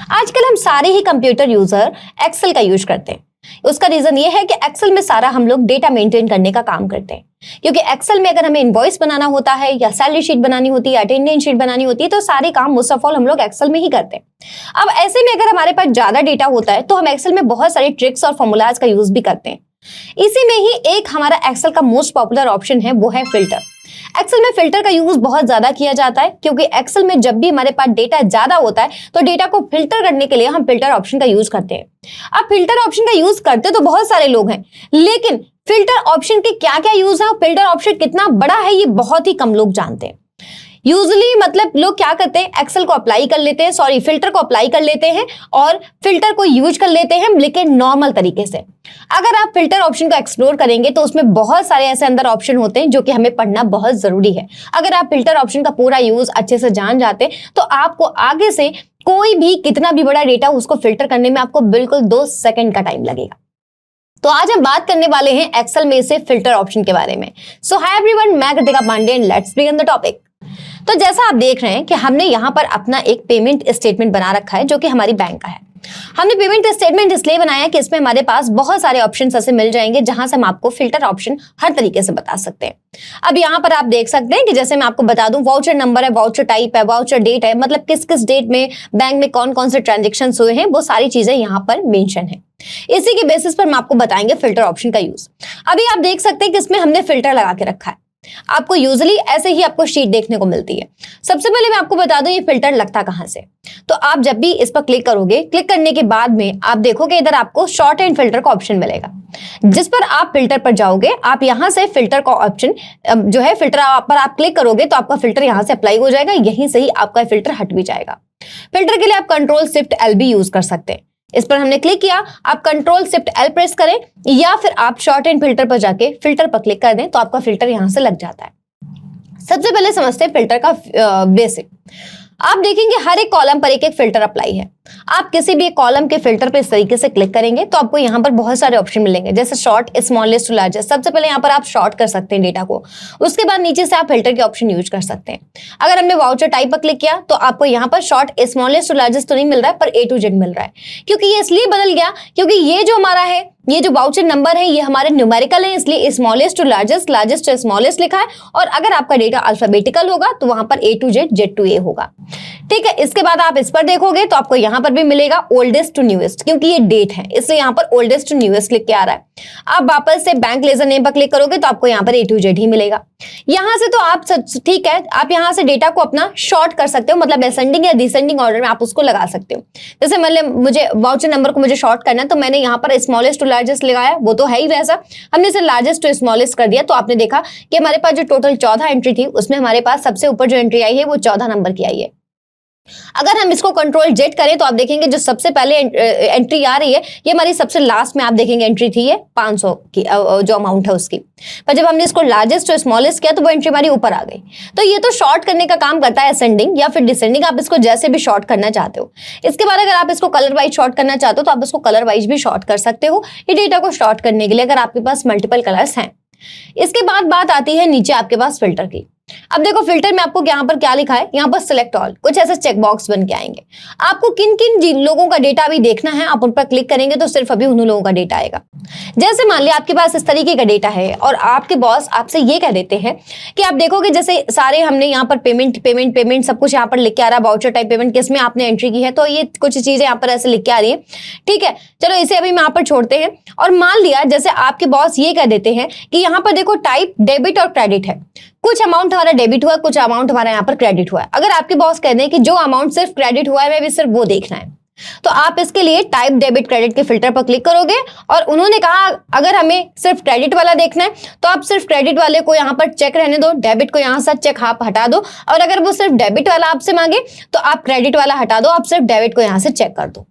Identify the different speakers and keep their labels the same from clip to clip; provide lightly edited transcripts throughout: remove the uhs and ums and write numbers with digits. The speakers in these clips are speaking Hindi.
Speaker 1: आजकल हम सारे ही कंप्यूटर यूजर एक्सेल का यूज करते हैं। उसका रीजन ये है कि एक्सेल में सारा हम लोग डेटा मेंटेन करने का काम करते हैं, क्योंकि एक्सेल में अगर हमें इनवॉइस बनाना होता है या सैलरी शीट बनानी होती है, अटेंडेंस शीट बनानी होती है, तो सारे काम मोस्ट ऑफ ऑल हम लोग एक्सेल में ही करते हैं। अब ऐसे में अगर हमारे पास ज्यादा डेटा होता है तो हम एक्सेल में बहुत सारे ट्रिक्स और फॉर्मूलाज का यूज भी करते हैं। इसी में ही एक हमारा एक्सेल का मोस्ट पॉपुलर ऑप्शन है, वो है फिल्टर। एक्सेल में फिल्टर का यूज बहुत ज्यादा किया जाता है, क्योंकि एक्सेल में जब भी हमारे पास डेटा ज्यादा होता है तो डेटा को फिल्टर करने के लिए हम फिल्टर ऑप्शन का यूज करते हैं। अब फिल्टर ऑप्शन का यूज करते तो बहुत सारे लोग हैं, लेकिन फिल्टर ऑप्शन के क्या क्या यूज है और फिल्टर ऑप्शन कितना बड़ा है ये बहुत ही कम लोग जानते हैं। यूजुअली मतलब लोग क्या करते हैं, एक्सेल को अप्लाई कर लेते हैं, सॉरी फिल्टर को अप्लाई कर लेते हैं और फिल्टर को यूज कर लेते हैं, लेकिन नॉर्मल तरीके से। अगर आप फिल्टर ऑप्शन को एक्सप्लोर करेंगे तो उसमें बहुत सारे ऐसे अंदर ऑप्शन होते हैं जो कि हमें पढ़ना बहुत जरूरी है। अगर आप फिल्टर ऑप्शन का पूरा यूज अच्छे से जान जाते तो आपको आगे से कोई भी कितना भी बड़ा डेटा उसको फिल्टर करने में आपको बिल्कुल 2 सेकंड का टाइम लगेगा। तो आज हम बात करने वाले हैं एक्सेल में से फिल्टर ऑप्शन के बारे में। सो हाय एवरीवन, मैं Kritika Pandey and let's begin the topic. तो जैसा आप देख रहे हैं कि हमने यहाँ पर अपना एक पेमेंट स्टेटमेंट बना रखा है जो कि हमारी बैंक का है। हमने पेमेंट स्टेटमेंट इसलिए बनाया कि इसमें हमारे पास बहुत सारे ऑप्शंस ऐसे मिल जाएंगे जहां से हम आपको फिल्टर ऑप्शन हर तरीके से बता सकते हैं। अब यहाँ पर आप देख सकते हैं कि जैसे मैं आपको बता दूं, वाउचर नंबर है, वाउचर टाइप है, वाउचर डेट है, मतलब किस किस डेट में बैंक में कौन कौन से ट्रांजेक्शन हुए हैं, वो सारी चीजें यहाँ पर मेंशन है। इसी के बेसिस पर हम आपको बताएंगे फिल्टर ऑप्शन का यूज। अभी आप देख सकते हैं कि इसमें हमने फिल्टर लगा के रखा है। आपको यूजुअली ऐसे ही आपको शीट देखने को मिलती है। सबसे पहले मैं आपको बता दूं ये फिल्टर लगता कहां से। तो आप जब भी इस पर क्लिक करोगे, क्लिक करने के बाद में आप देखोगे इधर आपको शॉर्ट एंड फिल्टर का ऑप्शन मिलेगा। जिस पर आप फिल्टर पर जाओगे, आप यहां से फिल्टर का ऑप्शन जो है फिल्टर पर आप क्लिक करोगे तो आपका फिल्टर यहां से अप्लाई हो जाएगा, यहीं से ही आपका फिल्टर हट भी जाएगा। फिल्टर के लिए आप कंट्रोल शिफ्ट एल भी यूज कर सकते हैं। इस पर हमने क्लिक किया, आप कंट्रोल शिफ्ट एल प्रेस करें या फिर आप शॉर्ट एंड फिल्टर पर जाके फिल्टर पर क्लिक कर दें तो आपका फिल्टर यहां से लग जाता है। सबसे पहले समझते हैं फिल्टर का बेसिक। आप देखेंगे हर एक कॉलम पर एक एक फिल्टर अप्लाई है। आप किसी भी एक कॉलम के फिल्टर पे इस तरीके से क्लिक करेंगे तो आपको यहाँ पर बहुत सारे ऑप्शन मिलेंगे, जैसे शॉर्ट, स्मॉलेस्ट टू लार्जेस्ट। सबसे पहले यहाँ पर आप शॉर्ट कर सकते हैं डेटा को, उसके बाद नीचे से आप फिल्टर के ऑप्शन यूज कर सकते हैं। अगर हमने वाउचर टाइप पर क्लिक किया तो आपको यहाँ पर शॉर्ट, स्मॉलेस्ट टू लार्जेस्ट तो नहीं मिल रहा है, पर A to Z मिल रहा है। क्योंकि ये इसलिए बदल गया क्योंकि ये जो हमारा है, ये जो वाउचर नंबर है, ये हमारे न्यूमेरिकल है, इसलिए smallest to largest, largest to smallest लिखा है। और अगर आपका डेटा अल्फाबेटिकल होगा तो वहां पर A to Z, Z to A होगा। ठीक है, इसके बाद आप इस पर देखोगे तो आपको यहां पर भी मिलेगा ओल्डेस्ट टू न्यूएस्ट, क्योंकि ये डेट है इसलिए यहां पर ओल्डेस्ट टू न्यूएस्ट लिख के आ रहा है। आप वापस से बैंक लेजर नेम पर क्लिक करोगे तो आपको यहां पर A to Z ही मिलेगा। यहां से तो आप ठीक है, आप यहां से डेटा को अपना शॉर्ट कर सकते हो, मतलब असेंडिंग या डिसेंडिंग ऑर्डर में आप उसको लगा सकते हो। जैसे मतलब मुझे वाउचर नंबर को मुझे शॉर्ट करना है तो मैंने यहाँ पर स्मॉलेस्ट टू लार्जेस्ट लगाया, वो तो है ही वैसा, हमने इसे लार्जेस्ट टू स्मॉलेस्ट कर दिया। तो आपने देखा कि हमारे पास जो टोटल 14 एंट्री थी उसमें हमारे पास सबसे ऊपर जो एंट्री आई है वो 14 नंबर की आई है। अगर हम इसको कंट्रोल जेड करें तो आप देखेंगे जो सबसे पहले एंट्री आ रही है ये हमारी सबसे लास्ट में आप देखेंगे एंट्री थी ये 500 की जो अमाउंट है उसकी। पर जब हमने इसको लार्जेस्ट और स्मॉलेस्ट किया तो वो एंट्री हमारी ऊपर आ गई। तो ये तो शॉर्ट करने का काम करता है, असेंडिंग या फिर डिसेंडिंग, आप इसको जैसे भी शॉर्ट करना चाहते हो। इसके बाद अगर आप इसको कलर वाइज शॉर्ट करना चाहते हो तो आप इसको कलर वाइज भी शॉर्ट कर सकते हो, ये डेटा को शॉर्ट करने के लिए, अगर आपके पास मल्टीपल कलर्स हैं। इसके बाद बात आती है नीचे आपके पास फिल्टर की। अब देखो फिल्टर में आपको यहाँ पर क्या लिखा है, यहाँ पर सिलेक्ट ऑल, कुछ ऐसे चेक बॉक्स बन के आएंगे। आपको किन किन लोगों का डेटा अभी देखना है, आप उन पर क्लिक करेंगे तो सिर्फ अभी उन लोगों का डेटा आएगा। जैसे मान लिया आपके पास इस तरीके का डेटा है और आपके बॉस आपसे ये कह देते हैं कि आप देखोगे जैसे सारे हमने यहाँ पर पेमेंट सब कुछ यहाँ पर लिख के आ रहा है, वाउचर टाइप पेमेंट किसमें आपने एंट्री की है, तो ये कुछ चीजें यहाँ पर ऐसे लिख के आ रही है। ठीक है, चलो इसे अभी मैं यहाँ पर छोड़ते हैं। और मान लिया जैसे आपके बॉस ये कह देते हैं कि यहाँ पर देखो टाइप डेबिट और क्रेडिट है, कुछ अमाउंट हमारा डेबिट हुआ, कुछ अमाउंट हमारा यहाँ पर क्रेडिट हुआ है। अगर आपके बॉस कह दें कि जो अमाउंट सिर्फ क्रेडिट हुआ है मैं भी सिर्फ वो देखना है, तो आप इसके लिए टाइप डेबिट क्रेडिट के फिल्टर पर क्लिक करोगे। और उन्होंने कहा अगर हमें सिर्फ क्रेडिट वाला देखना है तो आप सिर्फ क्रेडिट वाले को यहाँ पर चेक रहने दो, डेबिट को यहाँ से चेक आप हटा दो। और अगर वो सिर्फ डेबिट वाला आपसे मांगे तो आप क्रेडिट वाला हटा दो, आप सिर्फ डेबिट को यहाँ से चेक कर दो।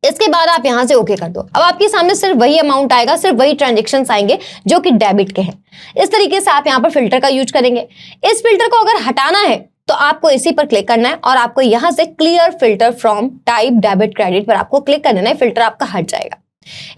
Speaker 1: इसके बाद आप यहां से ओके कर दो। अब आपके सामने सिर्फ वही अमाउंट आएगा, सिर्फ वही ट्रांजेक्शन्स आएंगे जो कि डेबिट के हैं। इस तरीके से आप यहां पर फिल्टर का यूज करेंगे। इस फिल्टर को अगर हटाना है तो आपको इसी पर क्लिक करना है और आपको यहां से clear filter from type debit credit पर आपको क्लिक कर देना है, फिल्टर आपका हट जाएगा।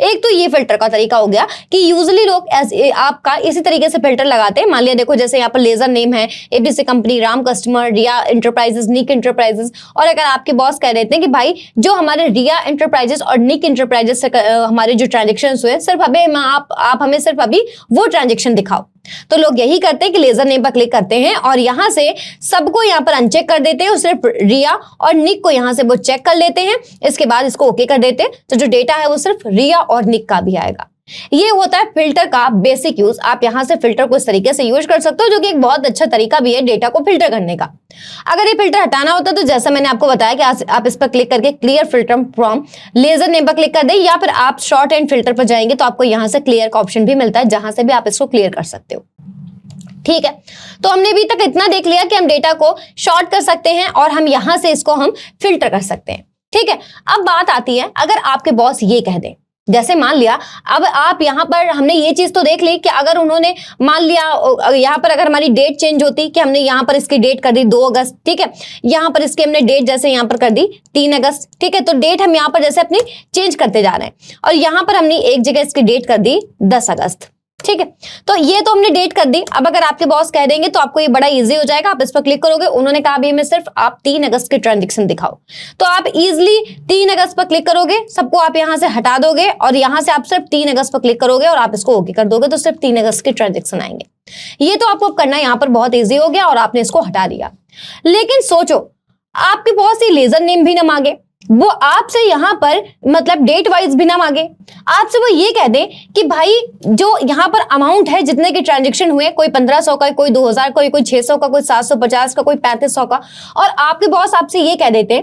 Speaker 1: एक तो ये फिल्टर का तरीका हो गया कि यूजुअली लोग आपका इसी तरीके से फिल्टर लगाते हैं। मान लिया देखो जैसे यहाँ पर लेजर नेम है, एबीसी कंपनी, राम कस्टमर, रिया एंटरप्राइजेस, निक एंटरप्राइजेस। और अगर आपके बॉस कह देते हैं कि भाई जो हमारे रिया एंटरप्राइजेस और निक एंटरप्राइजेस से हमारे जो ट्रांजेक्शन हुए सिर्फ हमें आप हमें सिर्फ अभी वो ट्रांजेक्शन दिखाओ, तो लोग यही करते हैं कि लेजर नेम पर क्लिक करते हैं और यहां से सबको यहां पर अनचेक कर देते हैं और सिर्फ रिया और निक को यहां से वो चेक कर लेते हैं। इसके बाद इसको ओके कर देते हैं, तो जो डेटा है वो सिर्फ रिया और निक का भी आएगा। ये होता है फिल्टर का बेसिक यूज। आप यहां से फिल्टर को इस तरीके से यूज कर सकते हो, जो कि एक बहुत अच्छा तरीका भी है डेटा को फिल्टर करने का। अगर ये फिल्टर हटाना होता तो जैसा मैंने आपको बताया कि आप इस पर क्लिक करके clear filter from ledger name पर क्लिक कर दें, या फिर आप शॉर्ट एंड फिल्टर पर जाएंगे तो आपको यहां से क्लियर का ऑप्शन भी मिलता है, जहां से भी आप इसको क्लियर कर सकते हो। ठीक है, तो हमने अभी तक इतना देख लिया कि हम डेटा को शॉर्ट कर सकते हैं और हम यहां से इसको हम फिल्टर कर सकते हैं। ठीक है, अब बात आती है अगर आपके बॉस ये कह दें, जैसे मान लिया अब आप यहां पर हमने ये चीज तो देख ली कि अगर उन्होंने मान लिया यहां पर अगर हमारी डेट चेंज होती कि हमने यहां पर इसकी डेट कर दी 2 अगस्त, ठीक है, यहां पर इसकी हमने डेट जैसे यहां पर कर दी 3 अगस्त, ठीक है, तो डेट हम यहां पर जैसे अपनी चेंज करते जा रहे हैं और यहां पर हमने एक जगह इसकी डेट कर दी 10 अगस्त। ठीक है, तो ये तो हमने डेट कर दी। अब अगर आपके बॉस कह देंगे तो आपको ये बड़ा इजी हो जाएगा, आप इस पर क्लिक करोगे, उन्होंने कहा भी हमें सिर्फ आप 3 अगस्त के ट्रांजेक्शन दिखाओ, तो आप इजीली 3 अगस्त पर क्लिक करोगे, सबको आप यहां से हटा दोगे और यहां से आप सिर्फ 3 अगस्त पर क्लिक करोगे और आप इसको ओके कर दोगे, तो सिर्फ 3 अगस्त के ट्रांजेक्शन आएंगे। ये तो आपको करना यहाँ पर बहुत ईजी हो गया और आपने इसको हटा दिया। लेकिन सोचो आपके बॉस ये लेजर नेम भी ना मांगे, वो आपसे यहां पर मतलब डेट वाइज भी ना मांगे, आपसे वो ये कह दे कि भाई जो यहां पर अमाउंट है जितने के ट्रांजेक्शन हुए, कोई 1500 का, कोई 2000 का, कोई 600 का, कोई 750 का, कोई 3500 का, और आपके बॉस आपसे ये कह देते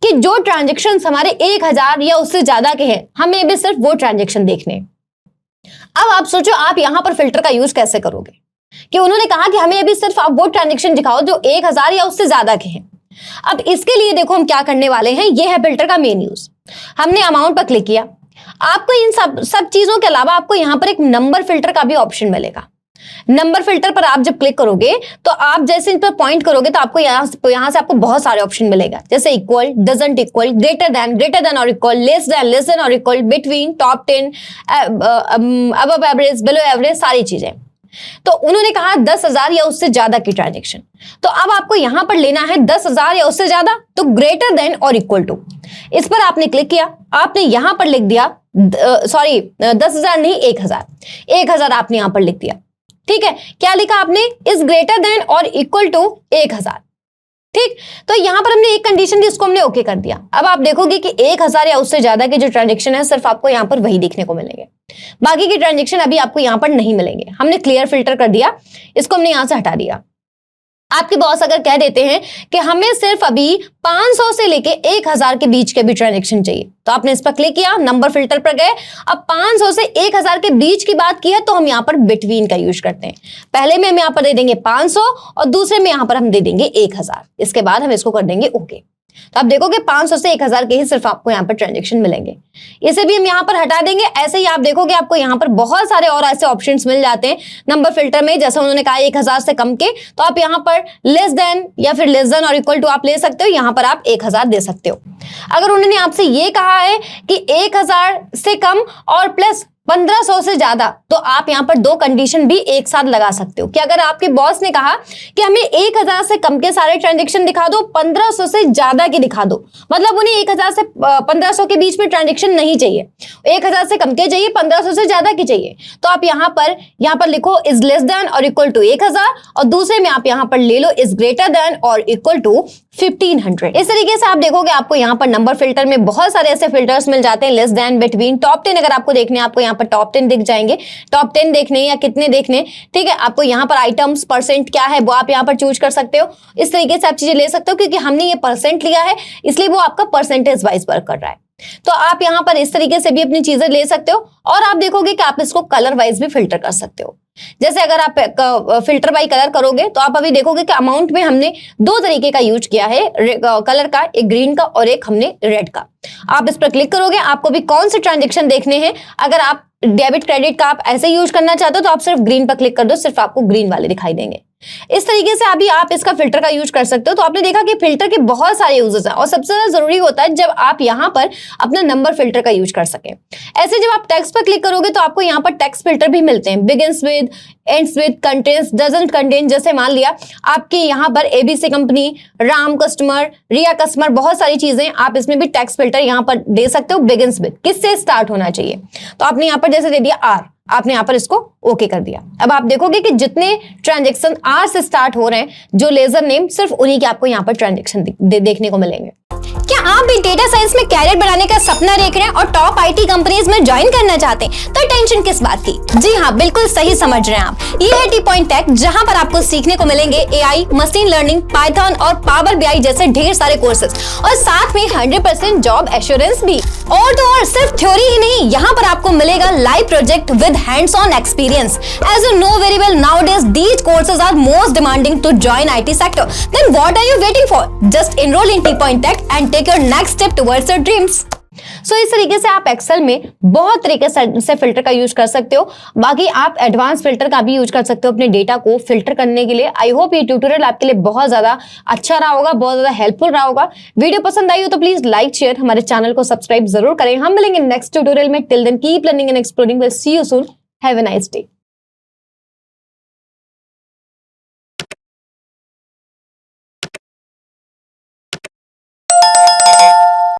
Speaker 1: कि जो ट्रांजेक्शन हमारे 1000 या उससे ज्यादा के हैं हमें भी सिर्फ वो ट्रांजेक्शन देखने। अब आप सोचो आप यहां पर फिल्टर का यूज कैसे करोगे कि उन्होंने कहा कि हमें अभी सिर्फ आप वो ट्रांजेक्शन दिखाओ जो 1000 या उससे ज्यादा के हैं। अब इसके लिए देखो हम क्या करने वाले हैं, ये है फिल्टर का मेन यूज। हमने अमाउंट पर क्लिक किया, आपको इन सब चीजों के अलावा आपको यहां पर एक नंबर फिल्टर का भी ऑप्शन मिलेगा। नंबर फिल्टर पर आप जब क्लिक करोगे तो आप जैसे इन पर पॉइंट करोगे तो आपको यहां से आपको बहुत सारे ऑप्शन मिलेगा, जैसे equal, doesn't equal, greater than और इक्वल, लेस देन और equal, between, top 10, above average, below average, सारी चीजें। तो उन्होंने कहा 10,000 या उससे ज्यादा की ट्रांजेक्शन, तो अब आपको यहां पर लेना है 10,000 या उससे ज्यादा, तो ग्रेटर देन और इक्वल टू, इस पर आपने क्लिक किया, आपने यहां पर लिख दिया 10,000 नहीं 1,000 आपने यहां पर लिख दिया। ठीक है, क्या लिखा आपने, इज ग्रेटर देन और इक्वल टू 1,000। ठीक, तो यहां पर हमने एक कंडीशन दी, इसको हमने ओके कर दिया। अब आप देखोगे कि 1,000 या उससे ज्यादा के जो ट्रांजेक्शन है सिर्फ आपको यहां पर वही देखने को मिलेंगे, बाकी के ट्रांजेक्शन अभी आपको यहां पर नहीं मिलेंगे। हमने क्लियर फिल्टर कर दिया, इसको हमने यहां से हटा दिया। आपके बॉस अगर कह देते हैं कि हमें सिर्फ अभी 500 से लेके 1000 के बीच के भी ट्रांजेक्शन चाहिए, तो आपने इस पर क्लिक किया, नंबर फिल्टर पर गए, अब 500 से 1000 के बीच की बात की है तो हम यहां पर बिटवीन का यूज करते हैं। पहले में हम यहां पर दे देंगे 500 और दूसरे में यहां पर हम दे देंगे 1000, इसके बाद हम इसको कर देंगे ओके। तो आप देखोगे 500 से 1000 के ही सिर्फ आपको यहाँ पर ट्रांजेक्शन मिलेंगे, इसे भी हम यहाँ पर हटा देंगे। ऐसे ही आप देखोगे आपको यहाँ पर बहुत सारे और ऐसे ऑप्शंस मिल जाते हैं नंबर फिल्टर में, जैसे उन्होंने कहा 1000 से कम के, तो आप यहाँ पर लेस देन या फिर लेस देन और इक्वल टू आप ले सकते हो, यहाँ पर आप 1000 दे सकते हो। अगर उन्होंने आपसे ये कहा है कि 1000 से कम और प्लस 1500 से ज्यादा, तो आप यहां पर 2 कंडीशन भी एक साथ लगा सकते हो कि अगर आपके बॉस ने कहा कि हमें 1000 से कम के सारे ट्रांजेक्शन दिखा दो, 1500 से ज्यादा के दिखा दो, मतलब उन्हें 1000 से 1500 के बीच में ट्रांजेक्शन नहीं चाहिए, 1000 से कम के चाहिए, 1500 से ज्यादा की चाहिए, तो आप यहां पर लिखो इज लेस देन और इक्वल टू 1000 और दूसरे में आप यहां पर ले लो इज ग्रेटर देन और इक्वल टू 1500। इस तरीके से आप देखोगे आपको यहां पर नंबर फिल्टर में बहुत सारे ऐसे फिल्टर्स मिल जाते हैं, लेस देन, बिटवीन, टॉप 10 अगर आपको देखने, आपको यहाँ पर टॉप 10 दिख जाएंगे, टॉप 10 देखने या कितने देखने। ठीक है, आपको यहाँ पर आइटम्स परसेंट क्या है वो आप यहाँ पर चूज कर सकते हो, इस तरीके से आप चीजें ले सकते हो, क्योंकि हमने ये परसेंट लिया है इसलिए वो आपका परसेंटेज वाइज वर्क कर रहा है। तो आप यहाँ पर इस तरीके से भी अपनी चीजें ले सकते हो और आप देखोगे कि आप इसको कलर वाइज भी फिल्टर कर सकते हो। जैसे अगर आप फिल्टर बाय कलर करोगे तो आप अभी देखोगे कि अमाउंट में हमने 2 तरीके का यूज किया है कलर का, एक ग्रीन का और एक हमने रेड का। आप इस पर क्लिक करोगे, आपको भी कौन से ट्रांजेक्शन देखने हैं, अगर आप डेबिट क्रेडिट का आप ऐसे यूज करना चाहते हो तो आप सिर्फ ग्रीन पर क्लिक कर दो, सिर्फ आपको ग्रीन वाले दिखाई देंगे। इस तरीके से अभी आप इसका फिल्टर का यूज कर सकते हो। तो आपने देखा कि फिल्टर के बहुत सारे यूजेस हैं और सबसे ज्यादा जरूरी होता है जब आप यहाँ पर अपना नंबर फिल्टर का यूज कर सके। ऐसे जब आप टेक्स्ट पर क्लिक करोगे तो आपको यहाँ पर टेक्स्ट फिल्टर भी मिलते हैं, begins with, ends with, contains, doesn't contain. जैसे मान लिया आपके यहाँ पर एबीसी कंपनी, राम कस्टमर, रिया कस्टमर, बहुत सारी चीजें, आप इसमें भी टेक्स्ट फिल्टर यहाँ पर दे सकते हो। बिगिंस विद किससे स्टार्ट होना चाहिए, तो आपने यहाँ पर जैसे दे दिया आर, आपने यहाँ पर इसको ओके कर दिया। अब आप देखोगे कि जितने ट्रांजैक्शन आर से स्टार्ट हो रहे हैं, जो लेजर नेम, सिर्फ उन्हीं के आपको यहाँ पर ट्रांजैक्शन देखने को मिलेंगे। क्या आप भी डेटा साइंस में कैरियर बनाने का सपना देख रहे हैं और टॉप आईटी कंपनीज में ज्वाइन करना चाहते हैं, तो टेंशन किस बात की। जी हाँ, बिल्कुल सही समझ रहे हैं आप। ये है T-Point Tech, जहां पर आपको सीखने को मिलेंगे एआई, मशीन लर्निंग, पाइथन और पावर बीआई जैसे ढेर सारे कोर्सेज, और साथ में 100% जॉब एश्योरेंस भी। और तो और सिर्फ थ्योरी ही नहीं, यहाँ पर आपको मिलेगा live project with hands on experience. As you know very well, nowadays these courses are most demanding to join IT sector. Then what are you waiting for? Just enroll in T-Point Tech and take your next step towards your dreams. सो इस तरीके से आप एक्सेल में बहुत तरीके से फिल्टर का यूज कर सकते हो। बाकी आप एडवांस फिल्टर का भी यूज कर सकते हो अपने डेटा को फिल्टर करने के लिए। आई होप ये ट्यूटोरियल आपके लिए बहुत ज्यादा अच्छा रहा होगा, बहुत ज्यादा हेल्पफुल रहा होगा। वीडियो पसंद आई हो तो प्लीज लाइक, शेयर, हमारे चैनल को सब्सक्राइब जरूर करें। हम मिलेंगे नेक्स्ट ट्यूटोरियल में। Till then keep learning and exploring. Will see you soon. Have a nice day.